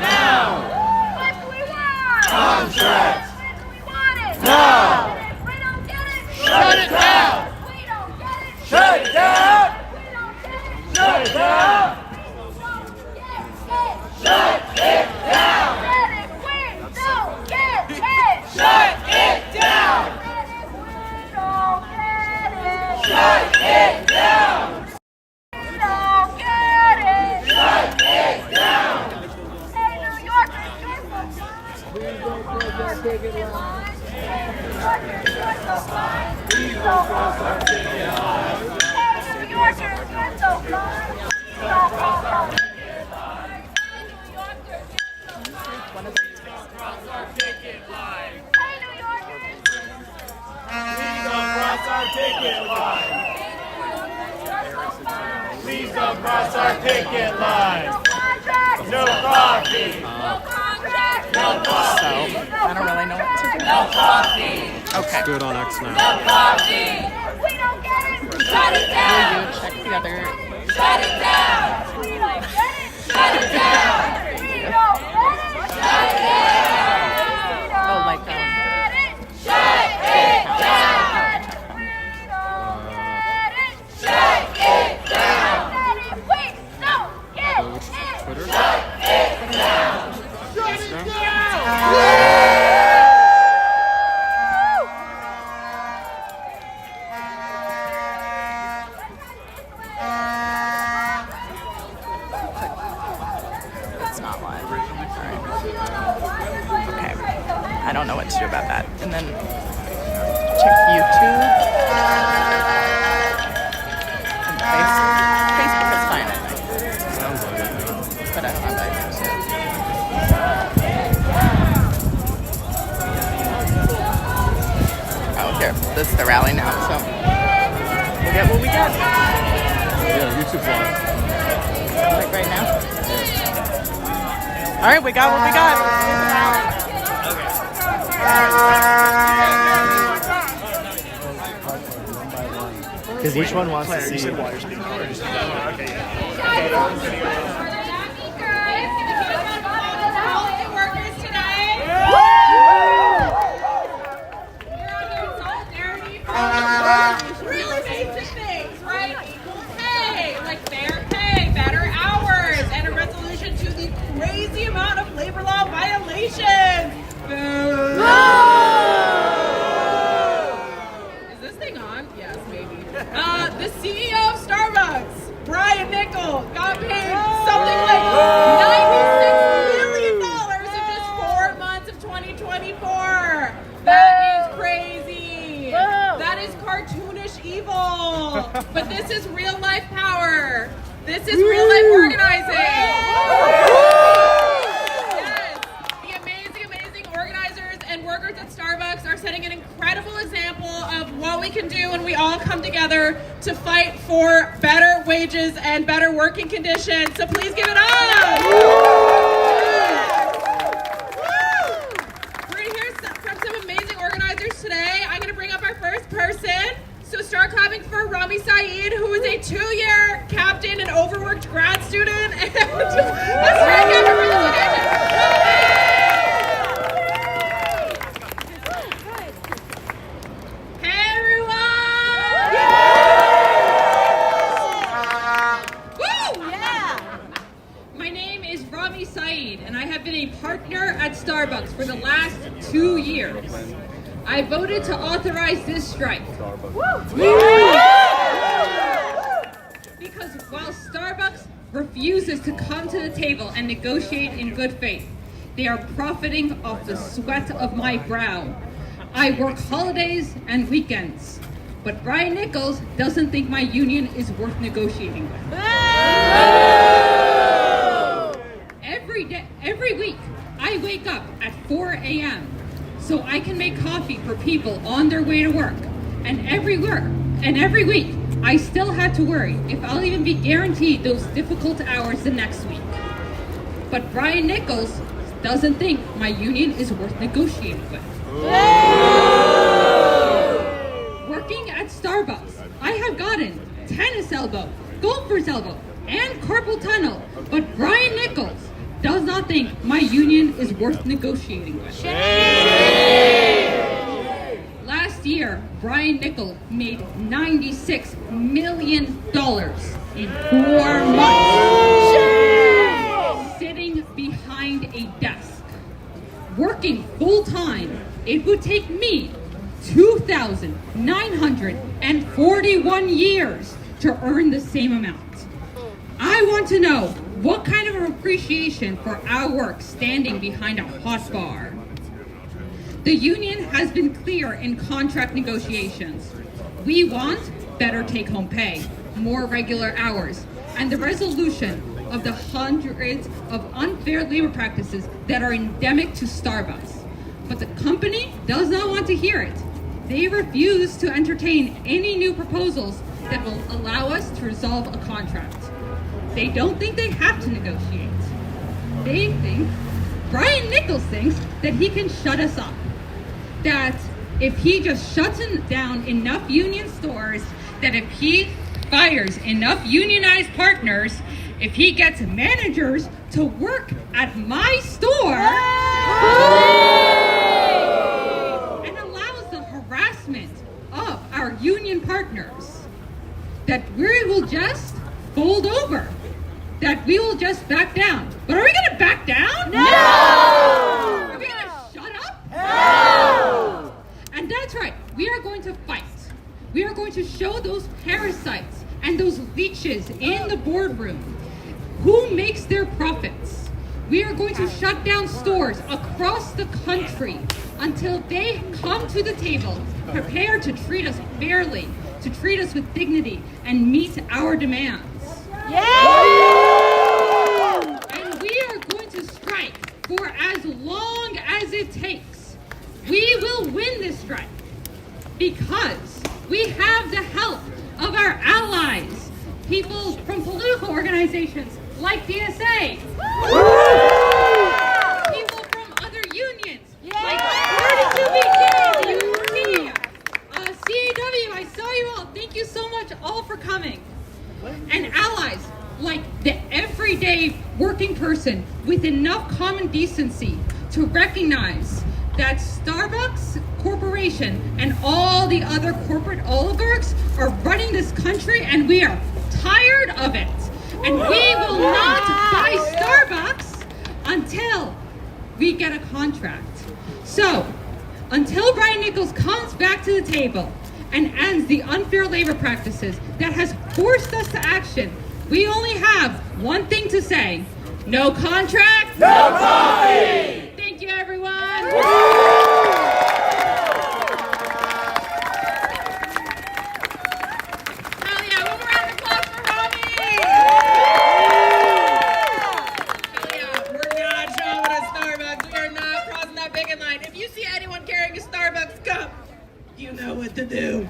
Now! What do we want? Contracts! When do we want it? Now! And if we don't get it, Shut it down! we don't get it. Shut it down! We don't get it. Shut it down! Shut it down. Shut it down! And if we don't get it. Shut it down! And if we don't get it. Shut it down! We don't get it. Shut it down! Hey, New Yorkers, you're so fine. Please don't cross our picket line. Hey, New Yorkers, you're so fine. Please don't cross our picket line. Hey, New Yorkers, you're so fine. Please don't cross our picket line. Hey, New Yorkers, you're so fine. Cross our picket line! Hey, New Yorkers. Please don't cross our picket line! Please don't cross our picket line! No contract. No coffee! No contract. No So, coffee! I don't really know what to do. No coffee! Okay. Do it on X now. No coffee! We don't get it. Shut it Will down! you check the other? Shut it down! We don't get it. Shut it down! We don't get it. Shut it down! We don't Oh, like, get it. Shut it down! We don't get it. Shut it down! And if we don't get it. Twitter? Shut it down! Shut it It's not live. Alright. Okay. I don't know what to do about that. And then check YouTube. And Facebook is fine, I think. Sounds like it. But I don't have iTunes yet. Oh, here. This is the rally now, so we'll get what we get. Yeah, YouTube's live. Like right now. All right, we got what we got. Because each one wants to see. Workers today. Really basic things, right? Equal pay, like fair pay, better hours, and a resolution to the crazy amount of labor law violations. Boo. Is this thing on? Yes, maybe. The CEO of Starbucks, Brian Nichols, got paid something like $96 million in just 4 months of 2024. That is crazy. That is cartoonish evil. But this is real life power. This is real life organizing. Yes. The amazing organizers and workers at Starbucks are setting an incredible example of what we can do when we all come together to fight for better wages and better working conditions. So please give it up. We're going to hear from some amazing organizers today. I'm going to bring up our first person. So start clapping for Rami Saeed, who is a 2-year captain and overworked grad student. And let's try again for presentation. Hey everyone! Woo! Yeah. My name is Rami Saeed, and I have been a partner at Starbucks for the last 2 years. I voted to authorize this strike. Because while Starbucks refuses to come to the table and negotiate in good faith, they are profiting off the sweat of my brow. I work holidays and weekends, but Brian Nichols doesn't think my union is worth negotiating with. Every week, I wake up at 4 a.m. so I can make coffee for people on their way to work. And every week, I still have to worry if I'll even be guaranteed those difficult hours the next week. But Brian Nichols doesn't think my union is worth negotiating with. Working at Starbucks, I have gotten tennis elbow, golfer's elbow, and carpal tunnel, but Brian Nichols does not think my union is worth negotiating with. Last year, Brian Nichols made $96 million in 4 months. Sitting behind a desk. Working full-time, it would take me 2,941 years to earn the same amount. I want to know what kind of appreciation for our work standing behind a hot bar. The union has been clear in contract negotiations. We want better take-home pay, more regular hours, and the resolution of the hundreds of unfair labor practices that are endemic to Starbucks. But the company does not want to hear it. They refuse to entertain any new proposals that will allow us to resolve a contract. They don't think they have to negotiate. They think, Brian Nichols thinks that he can shut us up. That if he just shuts down enough union stores, that if he fires enough unionized partners, if he gets managers to work at my store, and allows the harassment of our union partners, that we will just fold over, that we will just back down. But are we going to back down? No! Are we going to shut up? No! And that's right, we are going to fight. We are going to show those parasites and those leeches in the boardroom who makes their profits. We are going to shut down stores across the country until they come to the table prepared to treat us fairly, to treat us with dignity, and meet our demands. And we are going to strike for as long as it takes. We will win this strike because we have the help of our allies, people from political organizations like DSA, people from other unions like 42BK, the UT, CAW. I saw you all. Thank you so much all for coming. And allies like the everyday working person with enough common decency to recognize that Starbucks Corporation and all the other corporate oligarchs are running this country, and we are tired of it. And we will not buy Starbucks until we get a contract. So, until Brian Nichols comes back to the table and ends the unfair labor practices that has forced us to action, we only have one thing to say: no contract, No coffee! Thank you, everyone. Hell yeah, one more round of applause for Robbie! Hell yeah, we're not showing at Starbucks. We are not crossing that picket line. If you see anyone carrying a Starbucks cup, you know what to do.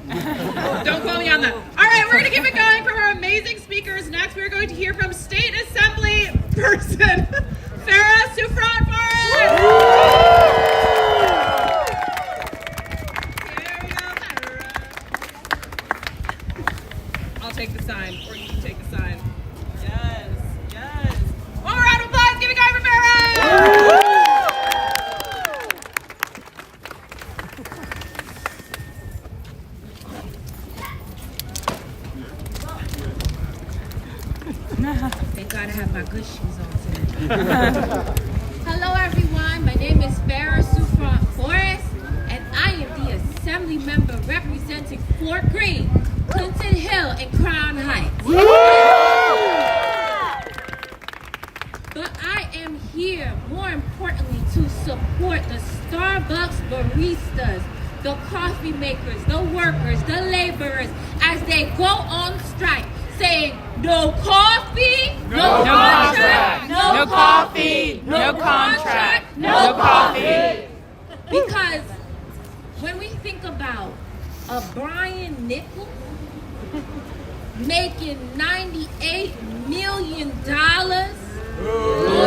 Don't quote me on that. All right, we're going to keep it going from our amazing speakers. Next, we're going to hear from State Assembly person Farah Soufran Forrest. I'll take the sign, or you can take the sign. Yes, yes. One more round of applause. Give it going for Farah. Thank God I have my good shoes on today. Hello everyone, my name is Farah Soufran Forrest, and I am the Assembly Member representing Fort Greene, Clinton Hill, and Crown Heights. But I am here, more importantly, to support the Starbucks baristas, the coffee makers, the workers, the laborers, as they go on strike, saying no coffee, no contract, no coffee, no contract, no coffee. Because when we think about a Brian Nichols making $98 million on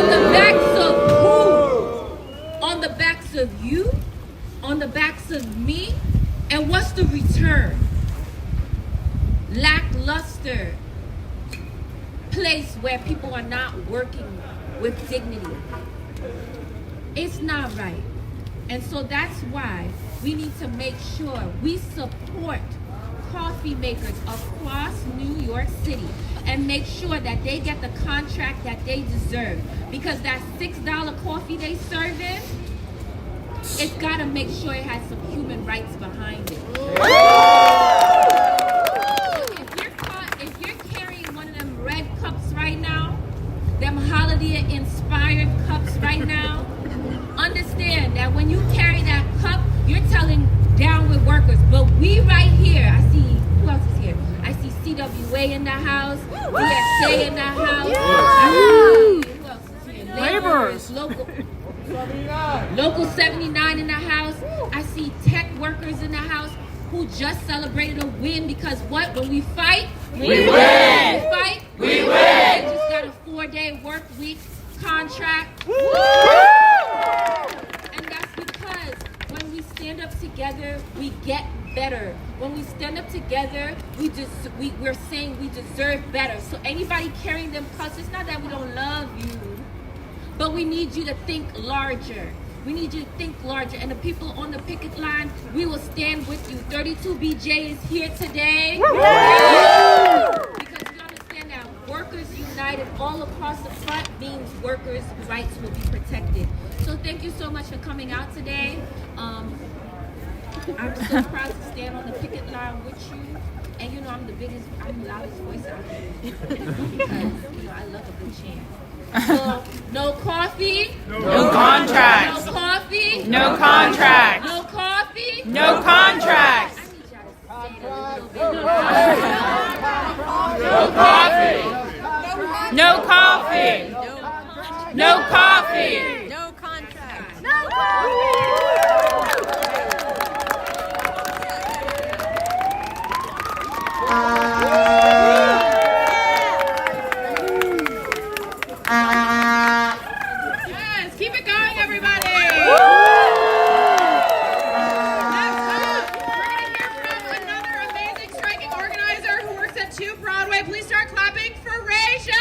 the backs of who? On the backs of you? On the backs of me? And what's the return? Lackluster, place where people are not working with dignity. It's not right. And so that's why we need to make sure we support coffee makers across New York City and make sure that they get the contract that they deserve. Because that $6 coffee they serving, it's gotta make sure it has some human rights behind it. If you're carrying one of them red cups right now, them holiday inspired cups right now, understand that when you carry that cup, you're telling down with workers. But we right here, I see, who else is here? I see CWA in the house, DSA in the house. Who else is here? Laborers, Local 79 in the house. I see tech workers in the house who just celebrated a win because what? When we fight, we win. When we fight, we win. They just got a 4-day work week contract. And that's because when we stand up together, we get better. When we stand up together, we're saying we deserve better. So anybody carrying them cups, it's not that we don't love you, but we need you to think larger. We need you to think larger. And the people on the picket line, we will stand with you. 32BJ is here today. Because we understand that workers united all across the front means workers' rights will be protected. So thank you so much for coming out today. I'm so proud to stand on the picket line with you. And you know I'm the loudest voice out there. Because, I love a good chant. So, no coffee. No contracts. No coffee. No contracts. No coffee. No contracts. I need y'all to say it a little bit. No coffee. No coffee. No contract. No coffee! Yes, keep it going, everybody. Next up, we're going to hear from another amazing striking organizer who works at 2 Broadway. Please start clapping for Rachel.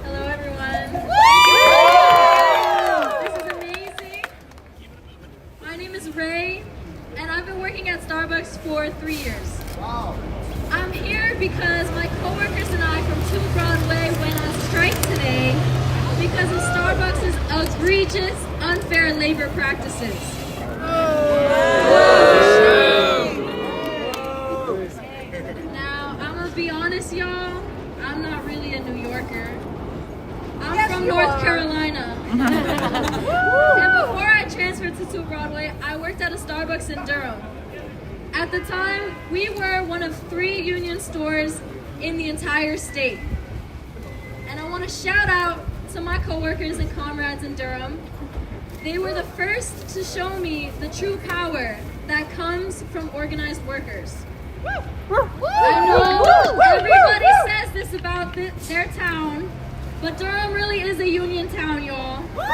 Hello, everyone. This is amazing. My name is Ray, and I've been working at Starbucks for 3 years. Wow. I'm here because my coworkers and I from 2 Broadway went on strike today because of Starbucks' egregious, unfair labor practices. Now, I'm gonna be honest, y'all. I'm not really a New Yorker. I'm from North Carolina. And before I transferred to 2 Broadway, I worked at a Starbucks in Durham. At the time, we were one of 3 union stores in the entire state. And I want to shout out to my coworkers and comrades in Durham. They were the first to show me the true power that comes from organized workers. I know everybody says this about their town, but Durham really is a union town, y'all. Growing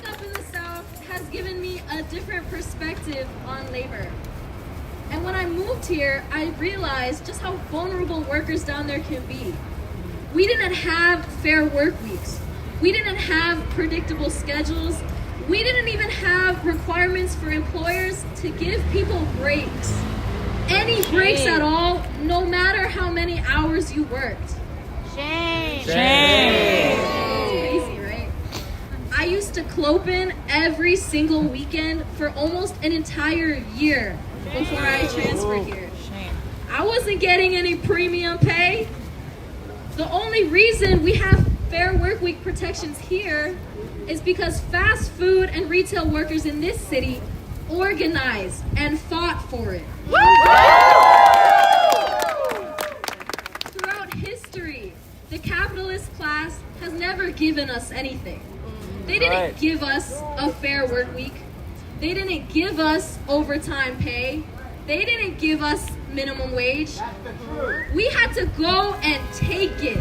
up in the South has given me a different perspective on labor. And when I moved here, I realized just how vulnerable workers down there can be. We didn't have fair work weeks. We didn't have predictable schedules. We didn't even have requirements for employers to give people breaks. Any breaks at all, no matter how many hours you worked. Shame. Crazy, right? I used to clope in every single weekend for almost an entire year before I transferred here. I wasn't getting any premium pay. The only reason we have fair work week protections here is because fast food and retail workers in this city organized and fought for it. Throughout history, the capitalist class has never given us anything. They didn't give us a fair work week. They didn't give us overtime pay. They didn't give us minimum wage, we had to go and take it.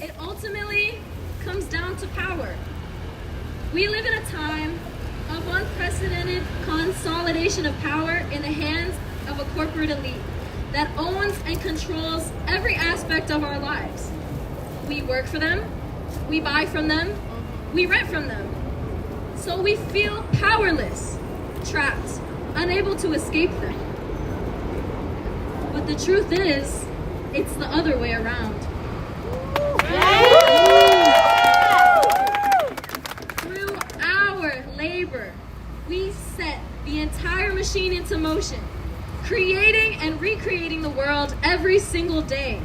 It ultimately comes down to power. We live in a time of unprecedented consolidation of power in the hands of a corporate elite that owns and controls every aspect of our lives. We work for them, we buy from them, we rent from them. So we feel powerless, trapped, unable to escape them. But the truth is, it's the other way around. Through our labor, we set the entire machine into motion, creating and recreating the world every single day.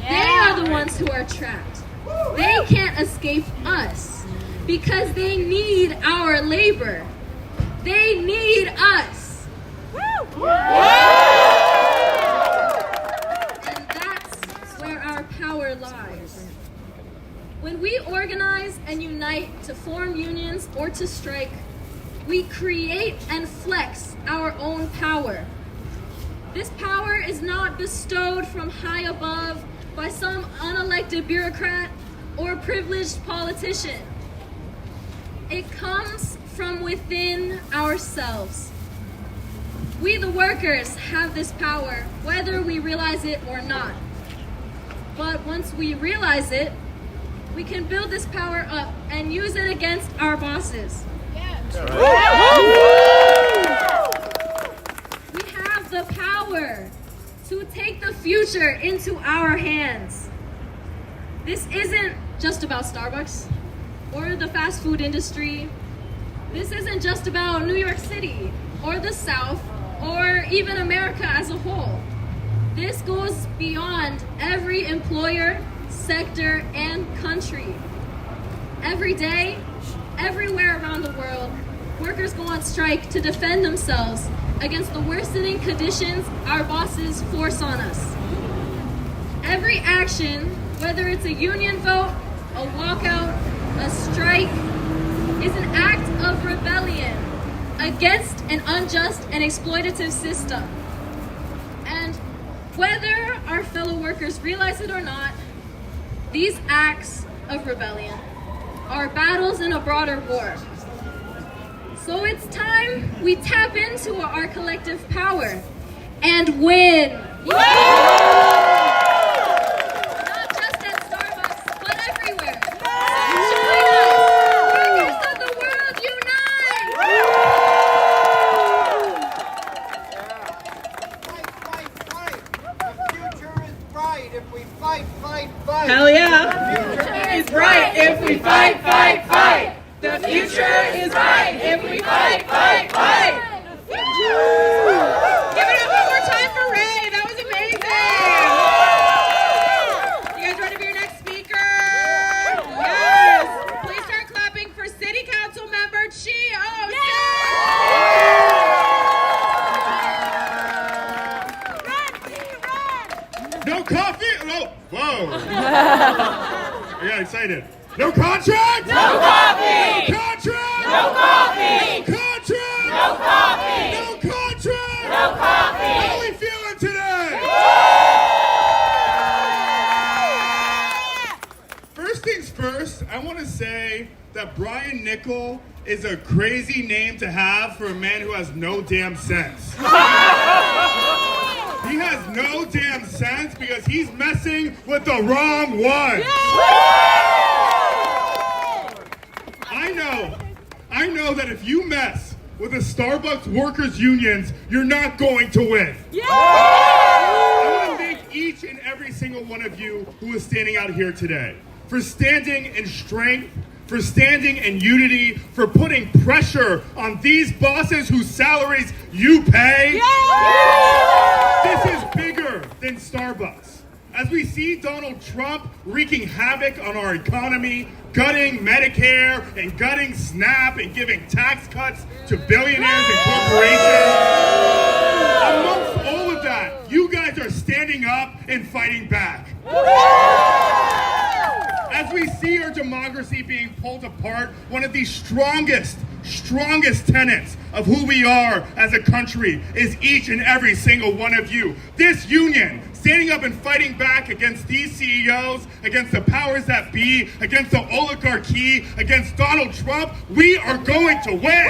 They are the ones who are trapped. They can't escape us because they need our labor. They need us. And that's where our power lies. When we organize and unite to form unions or to strike, we create and flex our own power. This power is not bestowed from high above by some unelected bureaucrat or privileged politician. It comes from within ourselves. We, the workers, have this power, whether we realize it or not. But once we realize it, we can build this power up and use it against our bosses. We have the power to take the future into our hands. This isn't just about Starbucks or the fast food industry. This isn't just about New York City or the South or even America as a whole. This goes beyond every employer, sector, and country. Every day, everywhere around the world, workers go on strike to defend themselves against the worsening conditions our bosses force on us. Every action, whether it's a union vote, a walkout, a strike, is an act of rebellion against an unjust and exploitative system. And whether our fellow workers realize it or not, these acts of rebellion are battles in a broader war. So it's time we tap into our collective power and win. Not just at Starbucks, but everywhere. So join us. Workers of the world, unite! The future is bright if we fight, fight, fight. Hell yeah. It's bright if we fight, fight, fight. The future is bright if we fight, fight, fight. Give it up one more time for Ray. That was amazing. You guys ready for your next speaker? Yes. Please start clapping for City Council Member Chio. No coffee? Oh, whoa. I got excited. No contract? No coffee. No contract? No coffee. No contract? No coffee. No contract? No coffee. How are we feeling today? First things first, I want to say that Brian Nickel is a crazy name to have for a man who has no damn sense. He has no damn sense because he's messing with the wrong one. I know that if you mess with the Starbucks workers' unions, you're not going to win. I want to thank each and every single one of you who is standing out here today for standing in strength, for standing in unity, for putting pressure on these bosses whose salaries you pay. This is bigger than Starbucks. As we see Donald Trump wreaking havoc on our economy, gutting Medicare and gutting SNAP and giving tax cuts to billionaires and corporations. Amongst all of that, you guys are standing up and fighting back. As we see our democracy being pulled apart, one of the strongest strongest tenets of who we are as a country is each and every single one of you. This union, standing up and fighting back against these CEOs, against the powers that be, against the oligarchy, against Donald Trump, we are going to win.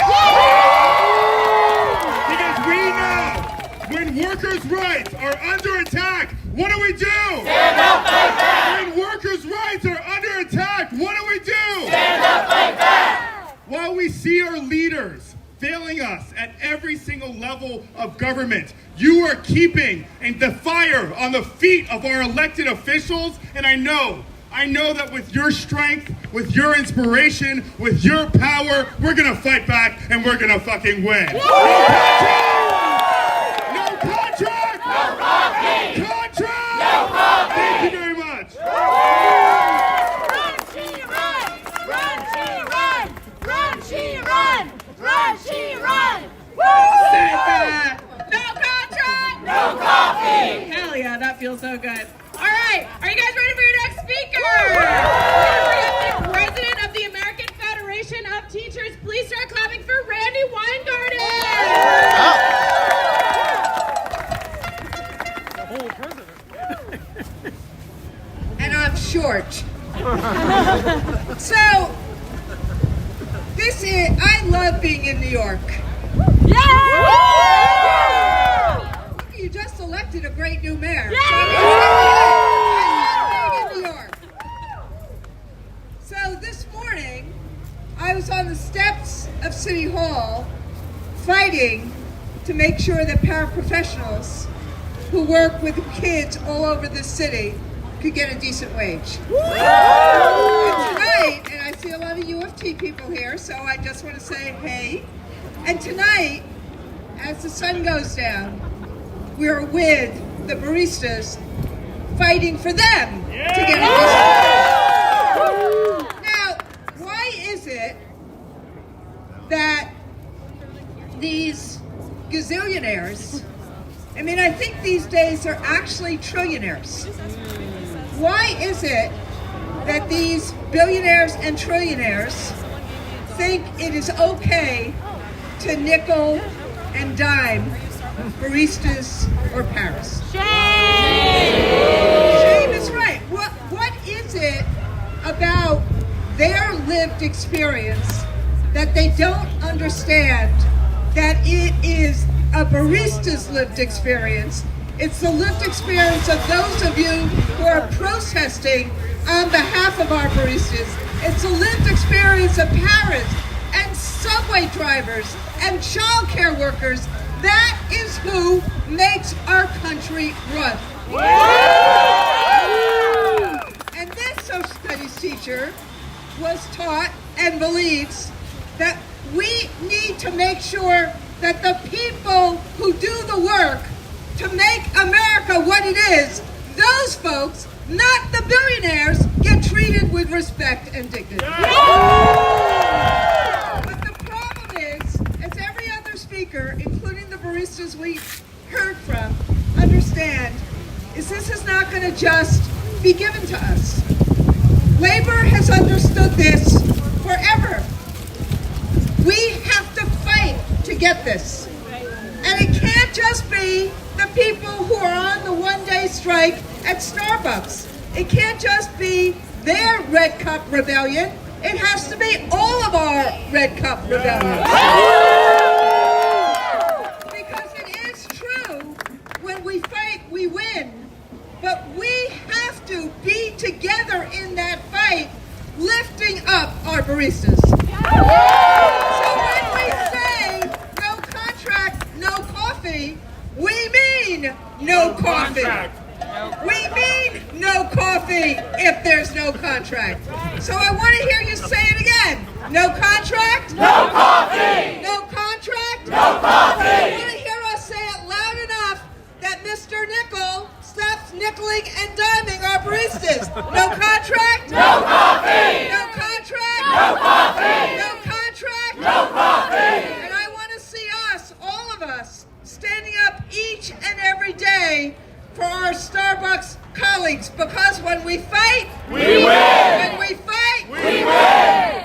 Because we know when workers' rights are under attack, what do we do? Stand up, fight back! When workers' rights are under attack, what do we do? Stand up, fight back! While we see our leaders failing us at every single level of government, you are keeping the fire on the feet of our elected officials, and I know that with your strength, with your inspiration, with your power, we're gonna fight back and we're gonna fucking win. No contract! No coffee! Contract! No coffee! Thank you very much. Run, she run! Run, she run! Run, she run! Run, she run! Say that. No contract. No coffee! Hell yeah, that feels so good. All right, are you guys ready for your next speaker? We're gonna bring up the president of the American Federation of Teachers. Please start clapping for Randy Weingarten. And I'm short. So, I love being in New York. You just elected a great new mayor. So I love being in New York. So this morning, I was on the steps of City Hall fighting to make sure that paraprofessionals who work with kids all over the city could get a decent wage. And tonight, and I see a lot of U of T people here, so I just want to say hey. And tonight, as the sun goes down, we're with the baristas fighting for them to get a decent wage. Now, why is it that these gazillionaires, I think these days they're actually trillionaires. Why is it that these billionaires and trillionaires think it is okay to nickel and dime baristas or Paris? Shame is right. What is it about their lived experience that they don't understand that it is a barista's lived experience? It's the lived experience of those of you who are protesting on behalf of our baristas. It's the lived experience of parents and subway drivers and childcare workers. That is who makes our country run. And this social studies teacher was taught and believes that we need to make sure that the people who do the work to make America what it is, those folks, not the billionaires, get treated with respect and dignity. But the problem is, as every other speaker, including the baristas we heard from, understand, is this is not going to just be given to us. Labor has understood this forever. We have to fight to get this. And it can't just be the people who are on the one-day strike at Starbucks. It can't just be their Red Cup rebellion. It has to be all of our Red Cup rebellion. Because it is true, when we fight, we win. But we have to be together in that fight, lifting up our baristas. So when we say no contract, no coffee, we mean no coffee. We mean no coffee if there's no contract. So I want to hear you say it again. No contract? No coffee! No contract? No coffee! I want to hear us say it loud enough that Mr. Nickel stops nickeling and diming our baristas. No contract? No coffee! No contract? No coffee! No contract? No coffee! And I want to see us, all of us, standing up each and every day for our Starbucks colleagues, because when we fight, we win! When we fight, we win!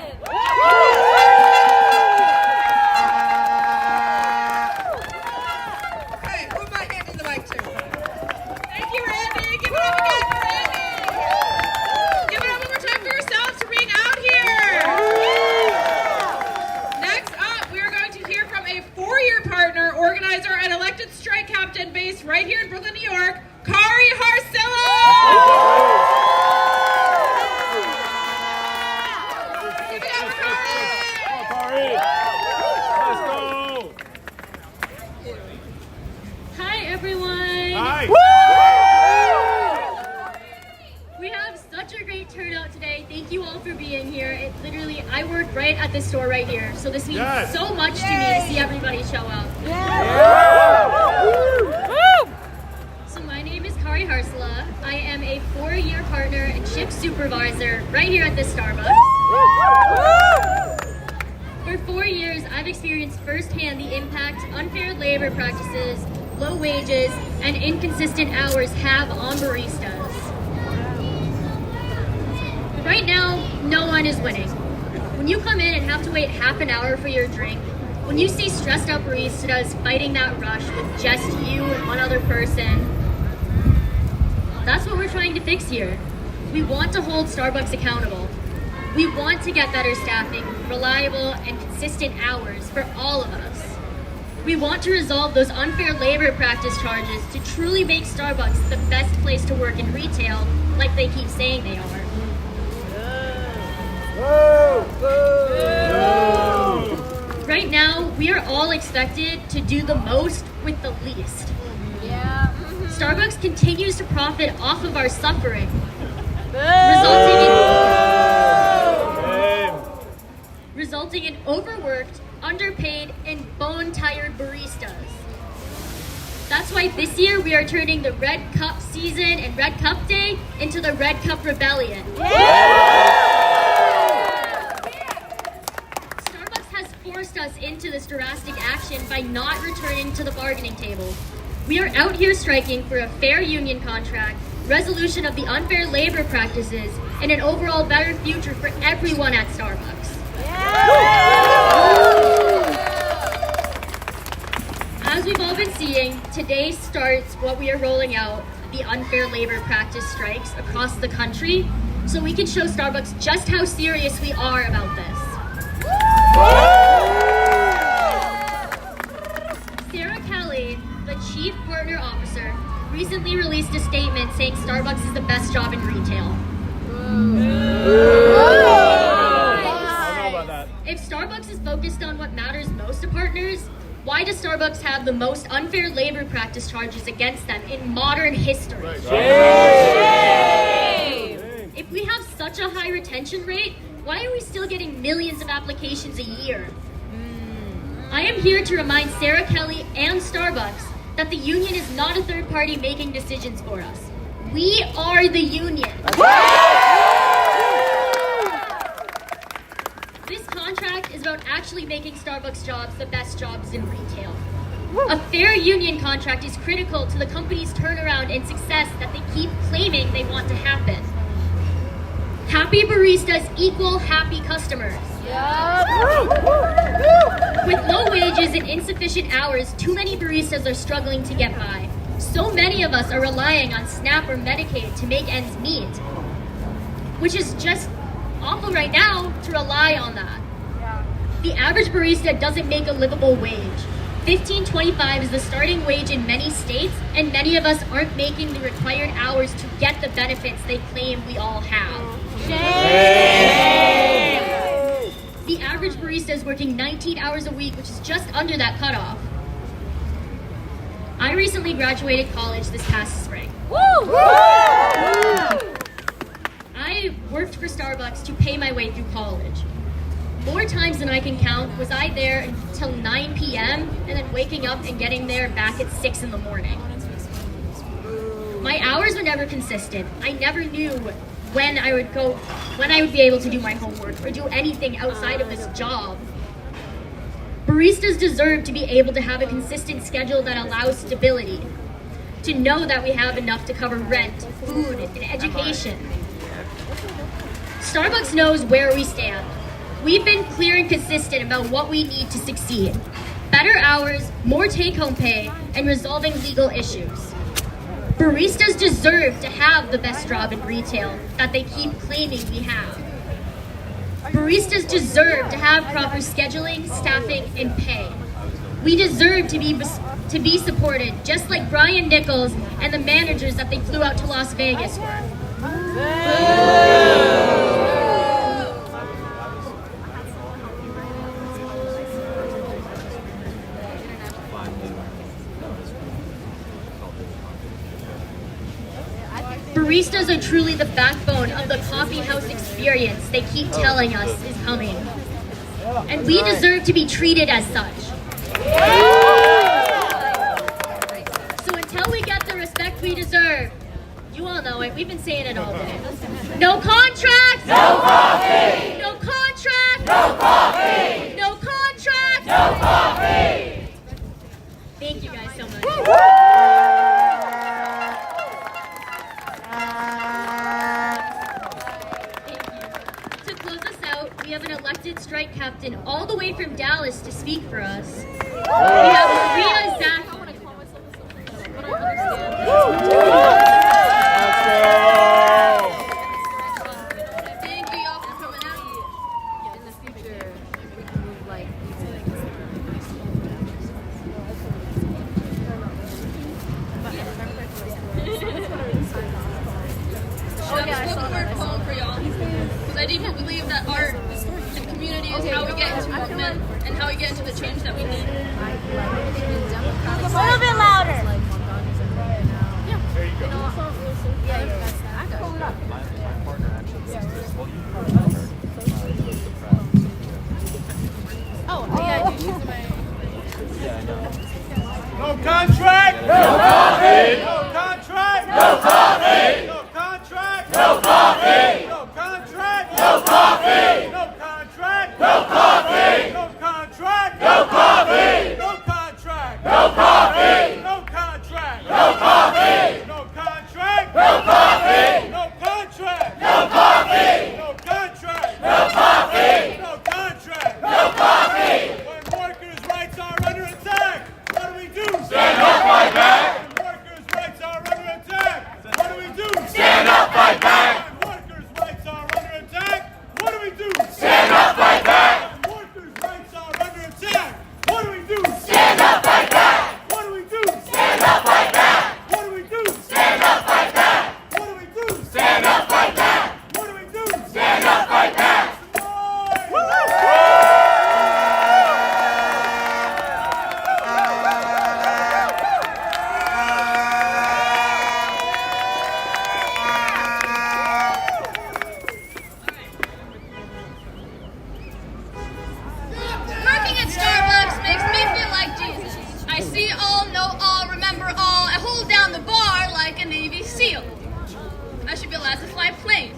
thank you all for being here. It literally, I work right at this store right here, so this means Yes. so much to me to see everybody show up. So my name is Kari Harsala. I am a 4-year partner and shift supervisor right here at this Starbucks. For 4 years, I've experienced firsthand the impact unfair labor practices, low wages, and inconsistent hours have on baristas. But right now, no one is winning. When you come in and have to wait half an hour for your drink, when you see stressed out baristas fighting that rush with just you and one other person, that's what we're trying to fix here. We want to hold Starbucks accountable. We want to get better staffing, reliable and consistent hours for all of us. We want to resolve those unfair labor practice charges to truly make Starbucks the best place to work in retail, like they keep saying they are. Right now, we are all expected to do the most with the least. Starbucks continues to profit off of our suffering, resulting in overworked, underpaid, and bone-tired baristas. That's why this year we are turning the Red Cup season and Red Cup Day into the Red Cup Rebellion. Starbucks has forced us into this drastic action by not returning to the bargaining table. We are out here striking for a fair union contract, resolution of the unfair labor practices, and an overall better future for everyone at Starbucks. As we've all been seeing, today starts what we are rolling out, the unfair labor practice strikes across the country, so we can show Starbucks just how serious we are about this. Sarah Kelly, the Chief Partner Officer, recently released a statement saying Starbucks is the best job in retail. If Starbucks is focused on what matters most to partners, why does Starbucks have the most unfair labor practice charges against them in modern history? If we have such a high retention rate, why are we still getting millions of applications a year? I am here to remind Sarah Kelly and Starbucks that the union is not a third party making decisions for us. We are the union. This contract is about actually making Starbucks jobs the best jobs in retail. A fair union contract is critical to the company's turnaround and success that they keep claiming they want to happen. Happy baristas equal happy customers. With low wages and insufficient hours, too many baristas are struggling to get by. So many of us are relying on SNAP or Medicaid to make ends meet, which is just awful right now to rely on that. The average barista doesn't make a livable wage. $15.25 is the starting wage in many states, and many of us aren't making the required hours to get the benefits they claim we all have. Shame. The average barista is working 19 hours a week, which is just under that cutoff. I recently graduated college this past spring. I worked for Starbucks to pay my way through college. More times than I can count was I there until 9 p.m. and then waking up and getting there back at 6 in the morning. My hours were never consistent. I never knew when I would be able to do my homework or do anything outside of this job. Baristas deserve to be able to have a consistent schedule that allows stability, to know that we have enough to cover rent, food, and education. Starbucks knows where we stand. We've been clear and consistent about what we need to succeed. Better hours, more take-home pay, and resolving legal issues. Baristas deserve to have the best job in retail that they keep claiming we have. Baristas deserve to have proper scheduling, staffing, and pay. We deserve to be supported, just like Brian Nichols and the managers that they flew out to Las Vegas for. Baristas are truly the backbone of the coffee house experience they keep telling us is coming. And we deserve to be treated as such. So until we get the respect we deserve, you all know it, we've been saying it all day. No contracts! No coffee! No contracts! No coffee! No contracts! No coffee! Thank you guys so much. Thank you. To close us out, we have an elected strike captain all the way from Dallas to speak for us. We have Maria Zach. Thank you y'all for coming out. In the future, we can move like I have a spoken word poem for y'all because I deeply believe that art and community is how we get into movement and how we get into the change that we need. A little bit louder. There you go. My partner actually says this. Well, you probably know her. The prep. Oh, yeah, I do. She's my... Yeah, I know. No contract! No coffee! No contract! No coffee! No contract! No coffee! No contract! No coffee! No contract! No coffee! No contract! No coffee! No contract! No coffee! No contract! No coffee! No contract! No coffee! No contract! No coffee! No contract! No coffee! No contract! No coffee! When workers' rights are under attack, what do we do? Stand up, fight back! When workers' rights are under attack, what do we do? Stand up, fight back! When workers' rights are under attack, what do we do? Stand up, fight back! When workers' rights are under attack, what do we do? Stand up, fight back! What do we do? Stand up, fight back! What do we do? Stand up, fight back! What do we do? Stand up, fight back! What do we do? Stand up, fight back! Working at Starbucks makes me feel like Jesus. I see all, know all, remember all. I hold down the bar like a Navy SEAL. I should be allowed to fly planes.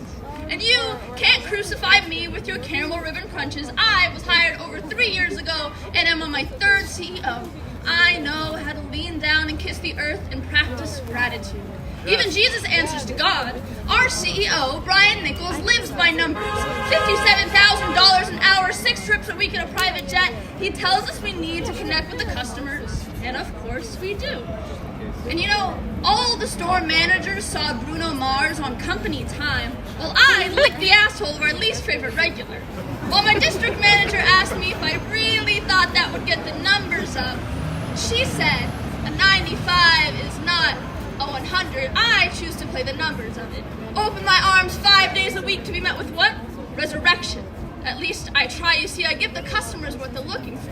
And you can't crucify me with your caramel ribbon crunches. I was hired over 3 years ago and I'm on my 3rd CEO. I know how to lean down and kiss the earth and practice gratitude. Even Jesus answers to God. Our CEO, Brian Nichols, lives by numbers. $57,000 an hour, 6 trips a week in a private jet. He tells us we need to connect with the customers. And of course we do. And you know, all the store managers saw Bruno Mars on company time, while I licked the asshole of our least favorite regular. While my district manager asked me if I really thought that would get the numbers up, she said a 95 is not a 100. I choose to play the numbers of it. Open my arms 5 days a week to be met with what? Resurrection. At least I try. You see, I give the customers what they're looking for.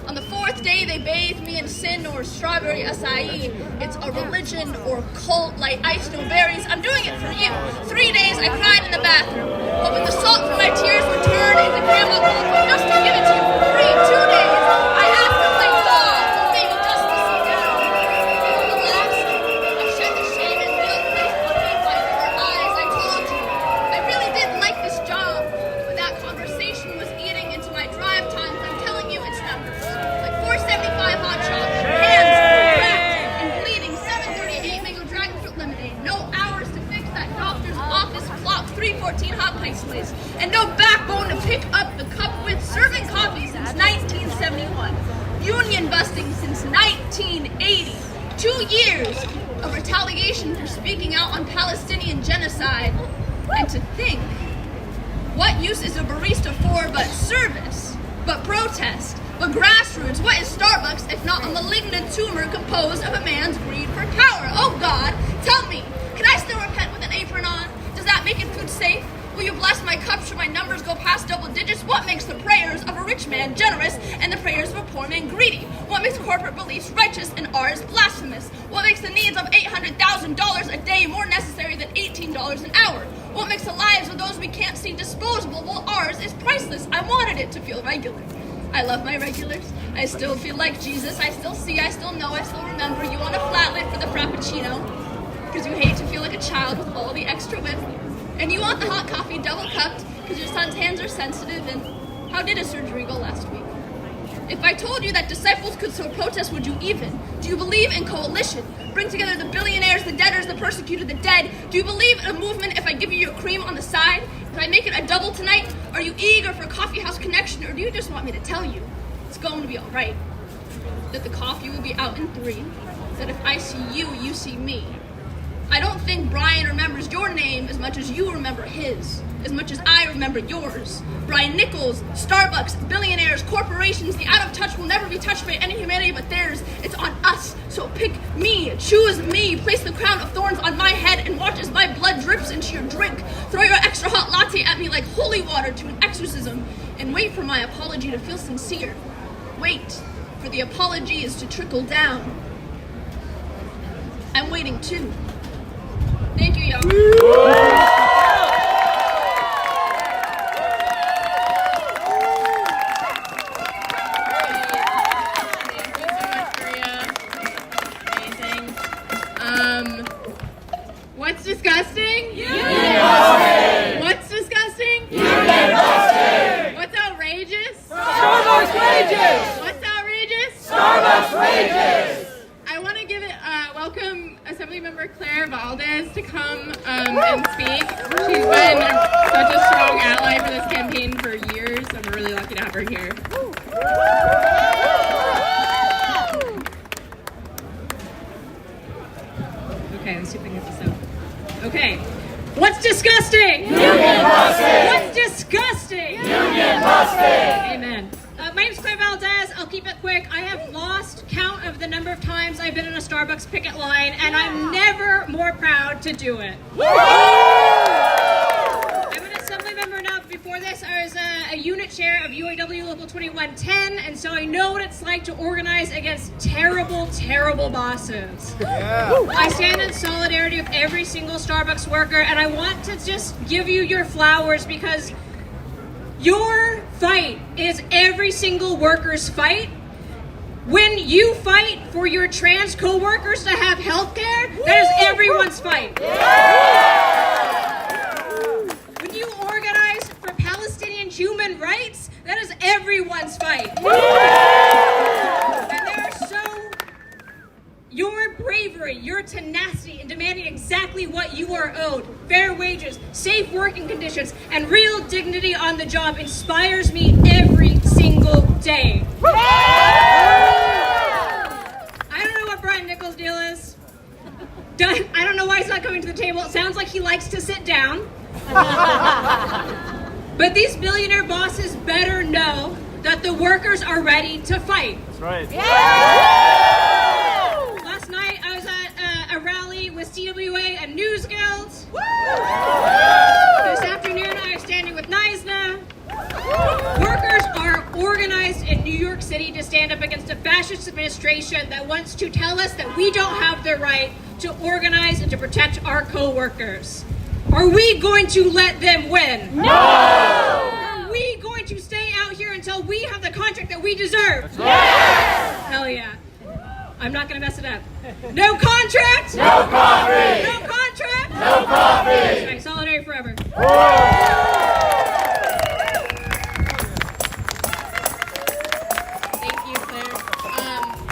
On the 4th day, they bathe me in sin or strawberry acai. It's a religion or cult like iced no berries. I'm doing it for you. 3 days, I cried in the bathroom. But when the salt from my tears were turned into grandma cocoa just to give it to you for free, 2 days, I asked for my God, maybe just to see down. And on the last, I shed the shame and guilt placed on me by your eyes. I told you, I really did like this job. But that conversation was eating into my drive times. I'm telling you, it's numbers. Like 475 hot chocolate, hands cracked and bleeding, 738 mango dragon fruit lemonade, no hours to fix that doctor's office clock, 314 hot ice lace, and no backbone to pick up the cup with, serving coffee since 1971, union busting since 1980, 2 years of retaliation for speaking out on Palestinian genocide, and to think, what use is a barista for but service, but protest, but grassroots? What is Starbucks if not a malignant tumor composed of a man's greed for power? Oh God, tell me, can I still repent with an apron on? Does that make it food safe? Will you bless my cup should my numbers go past double digits? What makes the prayers of a rich man generous and the prayers of a poor man greedy? What makes corporate beliefs righteous and ours blasphemous? What makes the needs of $800,000 a day more necessary than $18 $10 an hour? What makes the lives of those we can't see disposable while ours is priceless? I wanted it to feel regular. I love my regulars. I still feel like Jesus. I still see, I still know, I still remember. You want a flatlet for the Frappuccino because you hate to feel like a child with all the extra whip. And you want the hot coffee double cupped because your son's hands are sensitive. And how did a surgery go last week? If I told you that disciples could sow protest, would you even? Do you believe in coalition? Bring together the billionaires, the debtors, the persecuted, the dead. Do you believe in a movement if I give you your cream on the side? If I make it a double tonight? Are you eager for a coffee house connection, or do you just want me to tell you it's going to be all right? That the coffee will be out in 3. That if I see you, you see me. I don't think Brian remembers your name as much as you remember his, as much as I remember yours. Brian Nichols, Starbucks, billionaires, corporations, the out of touch will never be touched by any humanity but theirs. It's on us, so pick me, choose me, place the crown of thorns on my head and watch as my blood drips into your drink. Throw your extra hot latte at me like holy water to an exorcism and wait for my apology to feel sincere. Wait for the apologies to trickle down. I'm waiting too. Thank you, y'all. What's disgusting? Union busting! What's disgusting? Union busting! What's outrageous? Starbucks wages! What's outrageous? Starbucks wages! I want to give it welcome Assemblymember Claire Valdez to come and speak. She's been such a strong ally for this campaign for years, and we're really lucky to have her here. Okay, let's see if I can get this out. Okay. What's disgusting? Union busting! What's disgusting? Union busting! Amen. My name's Claire Valdez. I'll keep it quick. I have lost count of the number of times I've been in a Starbucks picket line, and I'm never more proud to do it. I'm an assembly member now, but before this, I was a unit chair of UAW Local 2110, and so I know what it's like to organize against terrible, terrible bosses. I stand in solidarity with every single Starbucks worker, and I want to just give you your flowers because your fight is every single worker's fight. When you fight for your trans co-workers to have health care, that is everyone's fight. When you organize for Palestinian human rights, that is everyone's fight. And there are your bravery, your tenacity in demanding exactly what you are owed, fair wages, safe working conditions, and real dignity on the job inspires me every single day. I don't know what Brian Nichols' deal is. I don't know why he's not coming to the table. It sounds like he likes to sit down. But these billionaire bosses better know that the workers are ready to fight. That's right. Last night I was at a rally with CWA and News Guild. This afternoon I was standing with NISNA. Workers are organized in New York City to stand up against a fascist administration that wants to tell us that we don't have the right to organize and to protect our co-workers. Are we going to let them win? No! Are we going to stay out here until we have the contract that we deserve? Yes! Hell yeah. I'm not going to mess it up. No contract? No coffee! No contract? No coffee! Right, solidarity forever. Thank you, Claire.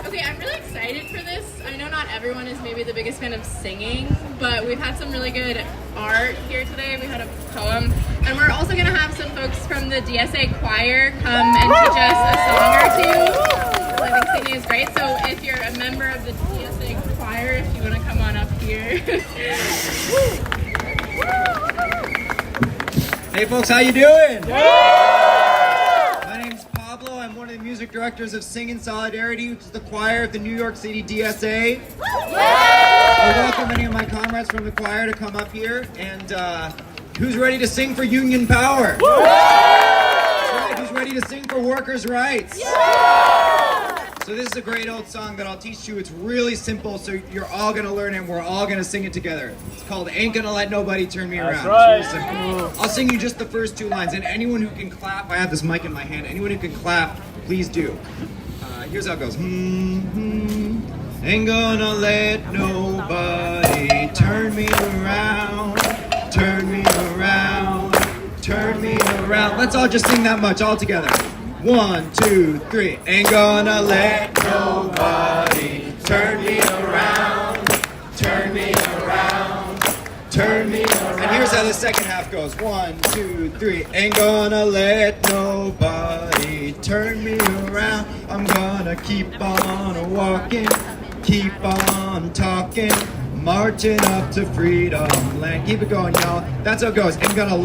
Okay, I'm really excited for this. I know not everyone is maybe the biggest fan of singing, but we've had some really good art here today. We had a poem, and we're also going to have some folks from the DSA choir come and teach us a song or two. I think singing is great, so if you're a member of the DSA choir, if you want to come on up here. Hey folks, how you doing? My name's Pablo. I'm one of the music directors of Sing in Solidarity, which is the choir of the New York City DSA. I welcome any of my comrades from the choir to come up here. And who's ready to sing for union power? That's right, who's ready to sing for workers' rights? So this is a great old song that I'll teach you. It's really simple, so you're all gonna learn it and we're all gonna sing it together. It's called Ain't Gonna Let Nobody Turn Me Around. right. It's really simple. I'll sing you just the first two lines, and anyone who can clap, I have this mic in my hand, anyone who can clap, please do. Here's how it goes. Ain't gonna let nobody turn me around, turn me around, turn me around. Let's all just sing that much all together. 1, 2, 3. Ain't gonna let nobody turn me around, turn me around, turn me around. And here's how the second half goes. 1, 2, 3. Ain't gonna let nobody turn me around. I'm gonna keep on walking, keep on talking, marching up to freedom land. Keep it going, y'all. That's how it goes. Ain't gonna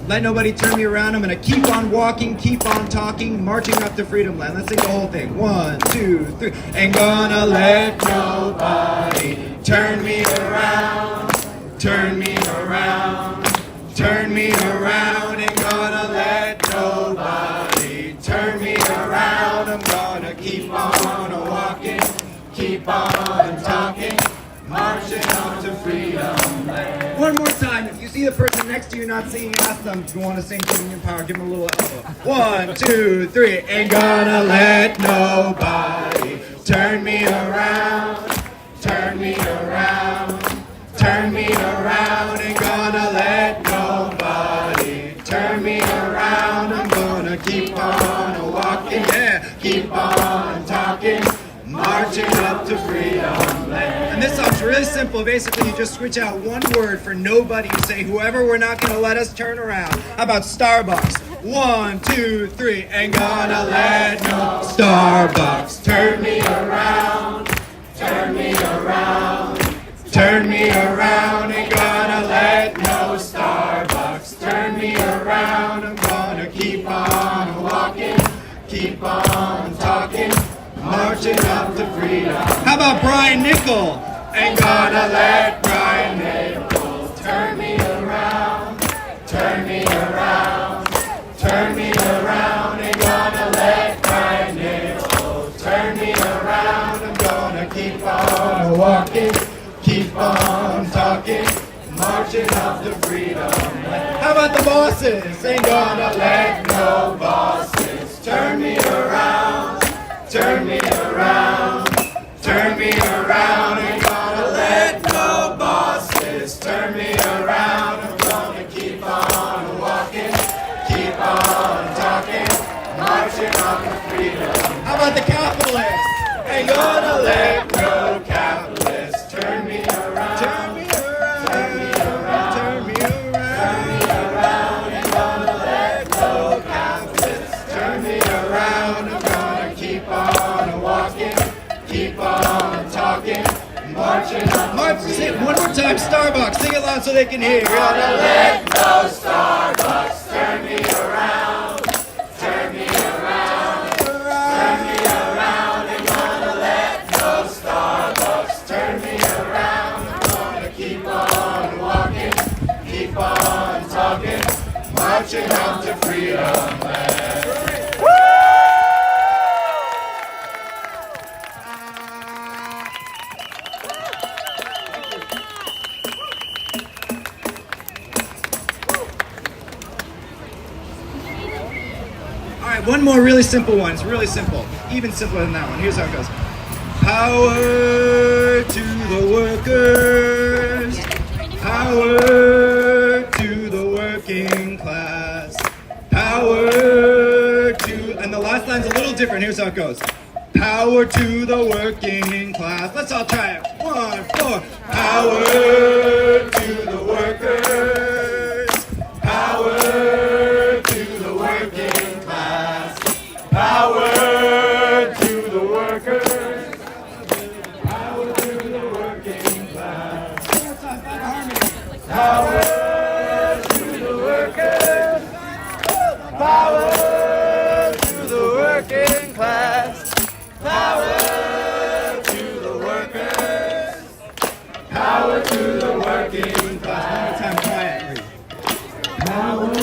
let nobody turn me around. I'm gonna keep on walking, keep on talking, marching up to freedom land. Let's sing the whole thing. 1, 2, 3. Ain't gonna let nobody turn me around, turn me around, turn me around. Ain't gonna let nobody turn me around. I'm gonna keep on walking, keep on talking, marching up to freedom land. One more time. If you see the person next to you not singing, ask them if you want to sing Union Power. Give them a little elbow. 1, 2, 3. Ain't gonna let nobody turn me around, turn me around, turn me around. Ain't gonna let nobody turn me around. I'm gonna keep on walking, yeah, keep on talking, marching up to freedom land. And this song's really simple. Basically, you just switch out one word for nobody. You say, whoever we're not gonna let us turn around. How about Starbucks? 1, 2, 3. Ain't gonna let no Starbucks turn me around, turn me around, turn me around. Ain't gonna let no Starbucks turn me around. I'm gonna keep on walking, keep on talking, marching up to freedom. How about Brian Nickel? Ain't gonna let Brian Nickel turn me around, turn me around, turn me around. Ain't gonna let Brian Nickel turn me around. I'm gonna keep on walking, keep on talking, marching up to freedom. How about the bosses? Ain't gonna let no bosses turn me around, turn me around, turn me around. Ain't gonna let no bosses turn me around. I'm gonna keep on walking, keep on talking, marching up to freedom. How about the capitalists? Ain't gonna let no capitalists turn me around, turn me around, turn me around, turn me around, turn me around. Ain't gonna let no capitalists turn me around. I'm gonna keep on walking, keep on talking, marching up. Sing it one more time, Starbucks. Sing it loud so they can hear. Gonna let no Starbucks turn me around, turn me around, turn me around. Ain't gonna let no Starbucks turn me around. I'm gonna keep on walking, keep on talking, marching up to freedom land. One more really simple one. It's really simple. Even simpler than that one. Here's how it goes. Power to the workers. Power to the working class. Power to... And the last line's a little different. Here's how it goes. Power to the working class. Let's all try it. 1, 4. Power to the workers. Power to the working class. Power to the workers. Power to the working class. Power to the workers. Power to the working class. Power to the workers. Power to the working class. One more time, quietly. Power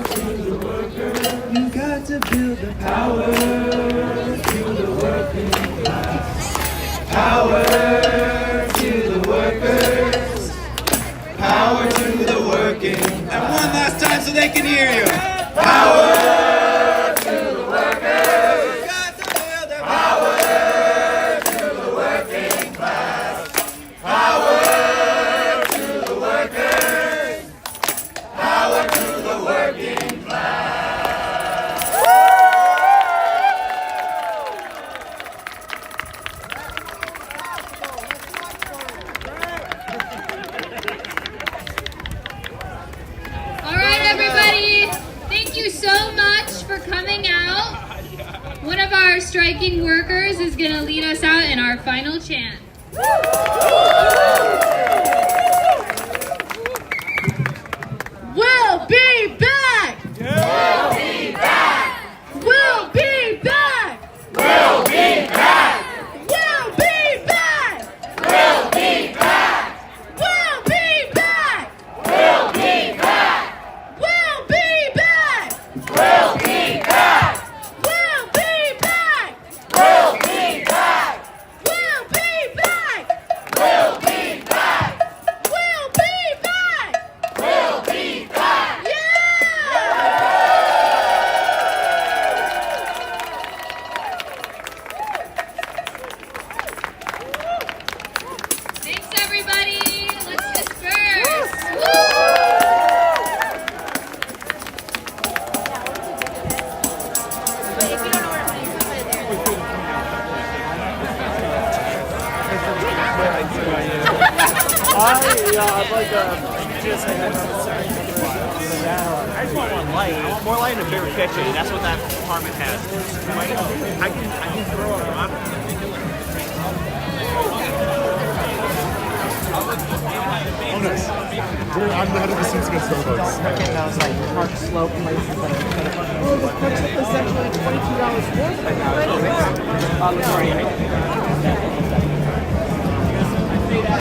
to the workers. You got to build the power to Power to the working. And one last time so they can hear you. Power to the workers. Got to feel their power to the working class. Power to the workers. Power to the working class. All right, everybody. Thank you so much for coming out. One of our striking workers is going to lead us out in our final chant. We'll be back! We'll be back! We'll be back! We'll be back! We'll be back! We'll be back! We'll be back! We'll be back! We'll be back! We'll be back! We'll be back! We'll be back! We'll be back! We'll be back! We'll be back! We'll be back! Thanks, everybody. Let's disperse. I'd like just I just want one light. I want more light in a bigger kitchen. That's what that apartment has. I can throw a rock. Honest. I'm the head of the Suits Against Starbucks. those like park slope places that are essentially $22 worth of